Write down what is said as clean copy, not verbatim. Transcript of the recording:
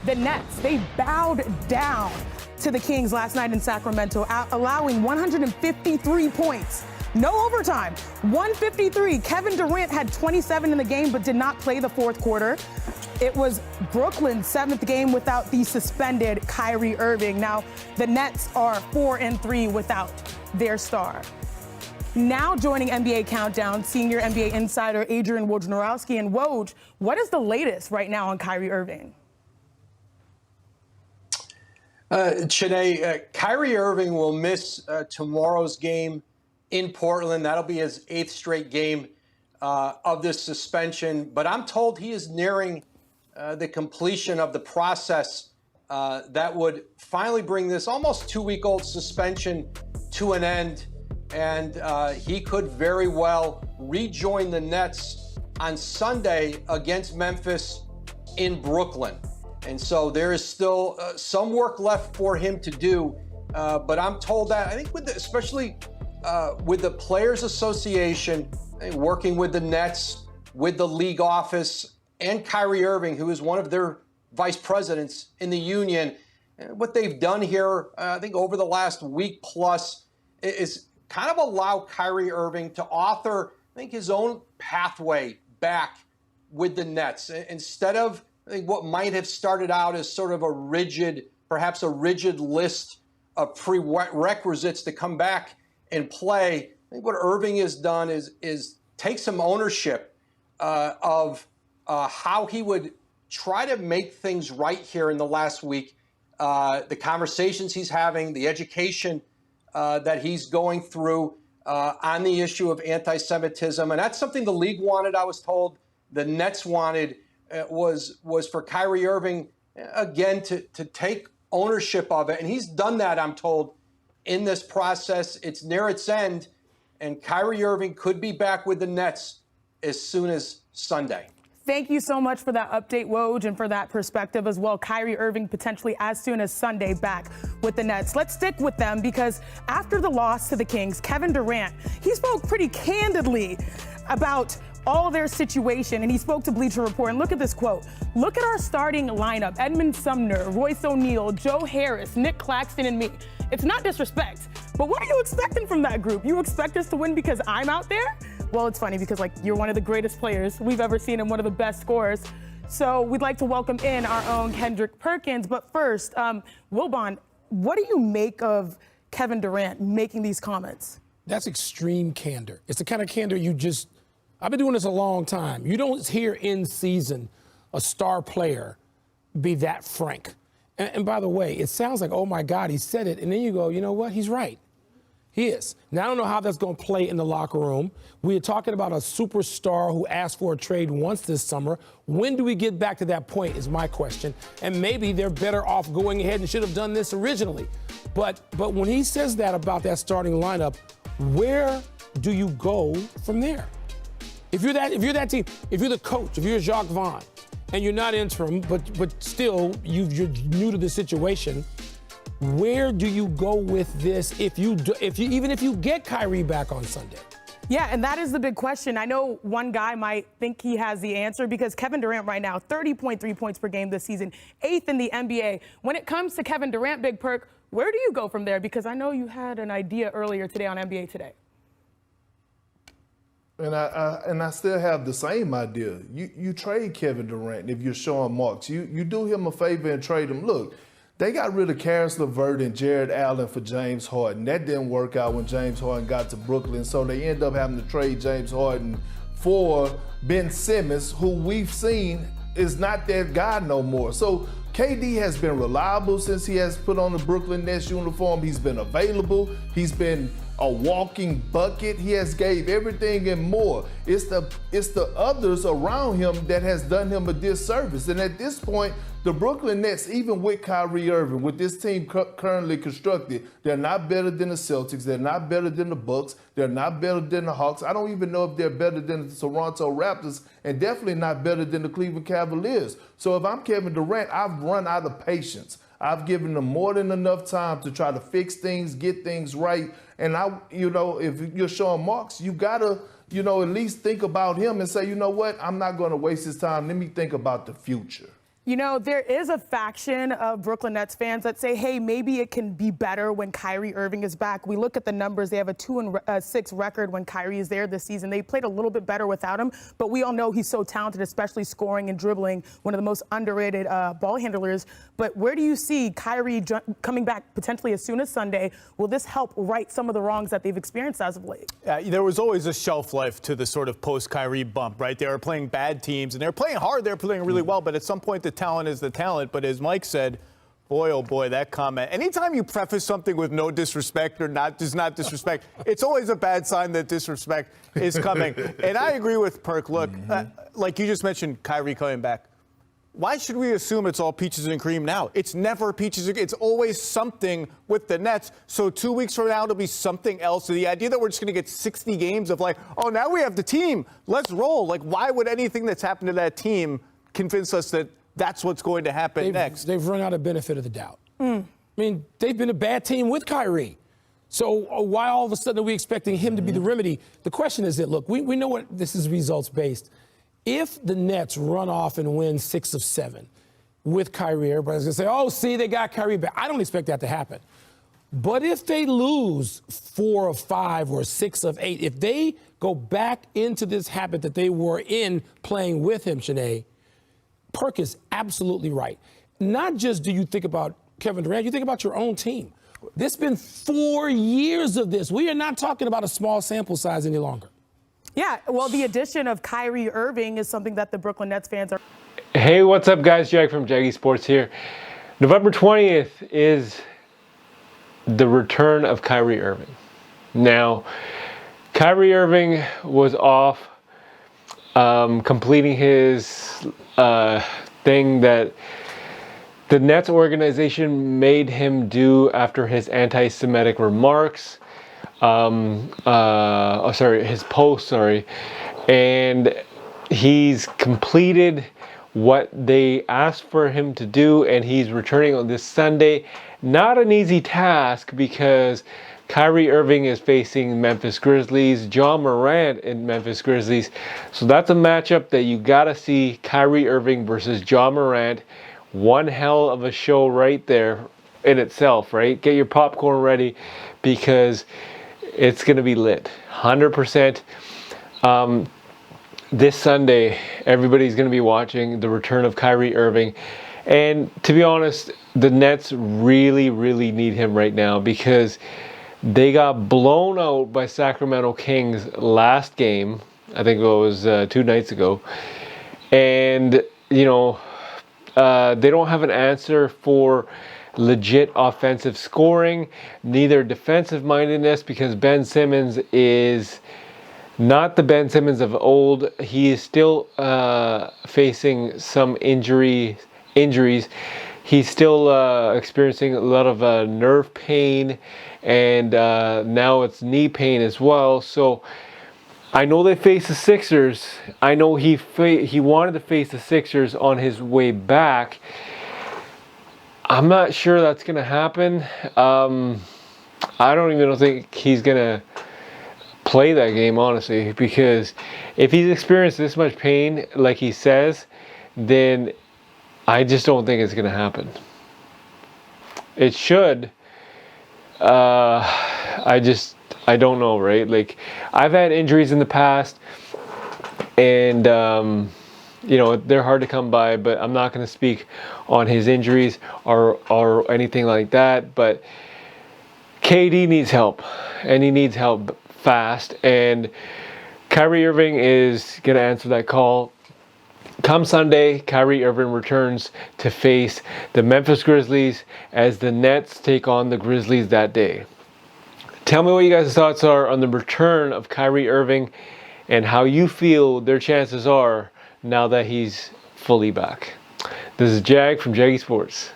The Nets, they bowed down to the Kings last night in Sacramento, allowing 153 points. No overtime, 153. Kevin Durant had 27 in the game, but did not play the fourth quarter. It was Brooklyn's seventh game without the suspended Kyrie Irving. Now, the Nets are 4-3 without their star. Now joining NBA Countdown, senior NBA insider Adrian Wojnarowski. And Woj, what is the latest right now on Kyrie Irving? Kyrie Irving will miss tomorrow's game in Portland. That'll be his 8th straight game of this suspension. But I'm told he is nearing the completion of the process that would finally bring this almost 2-week-old suspension to an end. And he could very well rejoin the Nets on Sunday against Memphis in Brooklyn. And so there is still some work left for him to do. But I'm told that, I think especially with the Players Association, working with the Nets, with the league office, and Kyrie Irving, who is one of their vice presidents in the union, what they've done here, I think over the last week plus, is kind of allow Kyrie Irving to author, I think, his own pathway back with the Nets. Instead of, I think, what might have started out as sort of perhaps a rigid list of prerequisites to come back and play. I think what Irving has done is take some ownership of how he would try to make things right here in the last week. The conversations he's having, the education that he's going through on the issue of anti-Semitism. And that's something the league wanted, I was told. The Nets wanted was for Kyrie Irving, again, to take ownership of it. And he's done that, I'm told, in this process. It's near its end. And Kyrie Irving could be back with the Nets as soon as Sunday. Thank you so much for that update, Woj, and for that perspective as well. Kyrie Irving potentially as soon as Sunday back with the Nets. Let's stick with them because after the loss to the Kings, Kevin Durant, he spoke pretty candidly about all their situation, and he spoke to Bleacher Report. And look at this quote. "Look at our starting lineup. Edmund Sumner, Royce O'Neal, Joe Harris, Nick Claxton, and me. It's not disrespect, but what are you expecting from that group? You expect us to win because I'm out there?" Well, it's funny because, you're one of the greatest players we've ever seen and one of the best scorers. So we'd like to welcome in our own Kendrick Perkins. But first, Wilbon, what do you make of Kevin Durant making these comments? That's extreme candor. It's the kind of candor I've been doing this a long time. You don't hear in season a star player be that frank. And by the way, it sounds like, oh my God, he said it. And then you go, you know what? He's right. He is. Now, I don't know how that's going to play in the locker room. We are talking about a superstar who asked for a trade once this summer. When do we get back to that point is my question. And maybe they're better off going ahead and should have done this originally. But when he says that about that starting lineup, where do you go from there? If you're that team, if you're the coach, if you're Jacques Vaughn, and you're not interim, but still you're new to the situation, where do you go with this even if you get Kyrie back on Sunday? Yeah, and that is the big question. I know one guy might think he has the answer because Kevin Durant right now, 30.3 points per game this season, 8th in the NBA. When it comes to Kevin Durant, Big Perk, where do you go from there? Because I know you had an idea earlier today on NBA Today. And I still have the same idea. You trade Kevin Durant if you're Sean Marks. You do him a favor and trade him. Look, they got rid of Karis LeVert and Jared Allen for James Harden. That didn't work out when James Harden got to Brooklyn, so they end up having to trade James Harden for Ben Simmons, who we've seen is not that guy no more. So KD has been reliable since he has put on the Brooklyn Nets uniform. He's been available. He's been a walking bucket. He has gave everything and more. It's the others around him that has done him a disservice. And at this point, the Brooklyn Nets, even with Kyrie Irving, with this team currently constructed, they're not better than the Celtics. They're not better than the Bucks. They're not better than the Hawks. I don't even know if they're better than the Toronto Raptors, and definitely not better than the Cleveland Cavaliers. So if I'm Kevin Durant, I've run out of patience. I've given them more than enough time to try to fix things, get things right. And if you're Sean Marks, you gotta, at least think about him and say, you know what? I'm not going to waste his time. Let me think about the future. You know, there is a faction of Brooklyn Nets fans that say, hey, maybe it can be better when Kyrie Irving is back. We look at the numbers. They have a 2-6 record when Kyrie is there this season. They played a little bit better without him, but we all know he's so talented, especially scoring and dribbling, one of the most underrated ball handlers. But where do you see Kyrie coming back potentially as soon as Sunday? Will this help right some of the wrongs that they've experienced as of late? There was always a shelf life to the sort of post-Kyrie bump, right? They were playing bad teams, and they were playing hard. They were playing really well, but at some point the talent is the talent. But as Mike said, boy, oh boy, that comment. Anytime you preface something with no disrespect or not disrespect, it's always a bad sign that disrespect is coming. And I agree with Perk. Look, like you just mentioned, Kyrie coming back. Why should we assume it's all peaches and cream now? It's never peaches and cream. It's always something with the Nets. So 2 weeks from now, it'll be something else. So the idea that we're just going to get 60 games of like, oh, now we have the team. Let's roll. Like, why would anything that's happened to that team convince us that that's what's going to happen next? They've run out of benefit of the doubt. I mean, they've been a bad team with Kyrie. So why all of a sudden are we expecting him to be the remedy? The question is that, look, we know what this is results-based. If the Nets run off and win 6 of 7 with Kyrie, everybody's going to say, oh, see, they got Kyrie back. I don't expect that to happen. But if they lose 4 of 5 or 6 of 8, if they go back into this habit that they were in playing with him, Shanae, Perk is absolutely right. Not just do you think about Kevin Durant, you think about your own team. This has been 4 years of this. We are not talking about a small sample size any longer. Yeah, well, the addition of Kyrie Irving is something that the Brooklyn Nets fans are. Hey, what's up, guys? Jag from Jaggy Sports here. November 20th is the return of Kyrie Irving. Now, Kyrie Irving was off completing his thing that the Nets organization made him do after his anti-Semitic remarks. His post, and he's completed what they asked for him to do, and he's returning on this Sunday. Not an easy task because Kyrie Irving is facing Memphis Grizzlies, John Morant in Memphis Grizzlies. So that's a matchup that you gotta see, Kyrie Irving versus John Morant. One hell of a show right there in itself, right? Get your popcorn ready because it's going to be lit, 100%. This Sunday, everybody's going to be watching the return of Kyrie Irving. And to be honest, the Nets really, really need him right now because they got blown out by Sacramento Kings last game. I think it was 2 nights ago. And, you know, they don't have an answer for legit offensive scoring, neither defensive mindedness, because Ben Simmons is not the Ben Simmons of old. He is still facing some injuries. He's still experiencing a lot of nerve pain, and now it's knee pain as well. So I know they face the Sixers. I know he wanted to face the Sixers on his way back. I'm not sure that's going to happen. I don't even think he's going to play that game, honestly, because if he's experienced this much pain, like he says, then I just don't think it's going to happen. It should. I don't know, right? Like, I've had injuries in the past, and you know, they're hard to come by, but I'm not going to speak on his injuries or anything like that. But KD needs help, and he needs help fast. And Kyrie Irving is going to answer that call. Come Sunday, Kyrie Irving returns to face the Memphis Grizzlies as the Nets take on the Grizzlies that day. Tell me what you guys' thoughts are on the return of Kyrie Irving and how you feel their chances are now that he's fully back. This is Jag from Jaggy Sports.